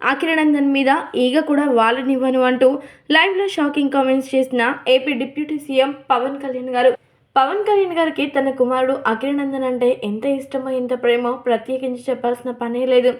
అఖిలనందన్ మీద ఈగ కూడా వాళ్ళనివ్వను అంటూ లైవ్లో షాకింగ్ కామెంట్స్ చేసిన AP deputy CM Pawan Kalyan గారు. పవన్ కళ్యాణ్ గారికి తన కుమారుడు అఖిలనందన్ అంటే ఎంత ఇష్టమో ఎంత ప్రేమో ప్రత్యేకించి చెప్పాల్సిన పనే లేదు.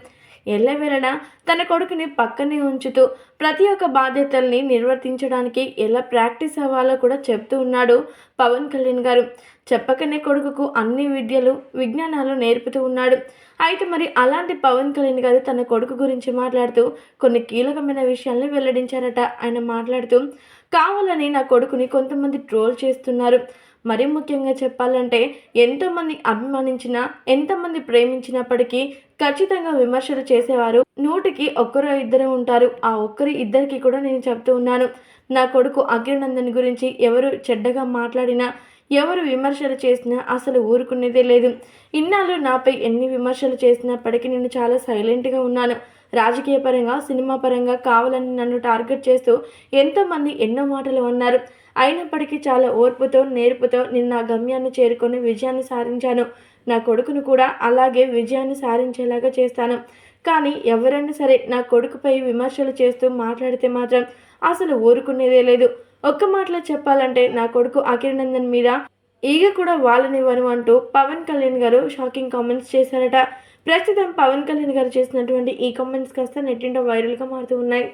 ఎల్లవేళలా తన కొడుకుని పక్కనే ఉంచుతూ ప్రతి ఒక్క బాధ్యతల్ని నిర్వర్తించడానికి ఎలా ప్రాక్టీస్ అవ్వాలో కూడా చెప్తూ ఉన్నాడు పవన్ కళ్యాణ్ గారు. చెప్పకనే కొడుకుకు అన్ని విద్యలు విజ్ఞానాలు నేర్పుతూ ఉన్నాడు. అయితే మరి అలాంటి పవన్ కళ్యాణ్ గారు తన కొడుకు గురించి మాట్లాడుతూ కొన్ని కీలకమైన విషయాల్ని వెల్లడించారట. ఆయన మాట్లాడుతూ, కావాలని నా కొడుకుని కొంతమంది ట్రోల్ చేస్తున్నారు. మరీ ముఖ్యంగా చెప్పాలంటే ఎంతోమంది అభిమానించినా ఎంతమంది ప్రేమించినప్పటికీ ఖచ్చితంగా విమర్శలు చేసేవారు నూటికి ఒక్కరో ఇద్దరు ఉంటారు. ఆ ఒక్కరి ఇద్దరికి కూడా నేను చెప్తూ ఉన్నాను, నా కొడుకు అఖిలనందన్ గురించి ఎవరు చెడ్డగా మాట్లాడినా ఎవరు విమర్శలు చేసినా అసలు ఊరుకునేదే లేదు. ఇన్నాళ్ళు నాపై ఎన్ని విమర్శలు చేసినప్పటికీ నేను చాలా సైలెంట్గా ఉన్నాను. రాజకీయ పరంగా సినిమా పరంగా కావాలని నన్ను టార్గెట్ చేస్తూ ఎంతోమంది ఎన్నో మాటలు అన్నారు. అయినప్పటికీ చాలా ఓర్పుతో నేర్పుతో నేను నా గమ్యాన్ని చేరుకొని విజయాన్ని సాధించాను. నా కొడుకును కూడా అలాగే విజయాన్ని సాధించేలాగా చేస్తాను. కానీ ఎవరైనా సరే నా కొడుకుపై విమర్శలు చేస్తూ మాట్లాడితే మాత్రం అసలు ఊరుకునేదే లేదు. ఒక్క మాటలో చెప్పాలంటే నా కొడుకు అఖిలనందన్ మీద ఈగ కూడా వాళ్ళనివ్వను అంటూ పవన్ కళ్యాణ్ గారు షాకింగ్ కామెంట్స్ చేశారట. ప్రస్తుతం పవన్ కళ్యాణ్ గారు చేసినటువంటి ఈ కామెంట్స్ కాస్త నెట్టింట వైరల్గా మారుతూ ఉన్నాయి.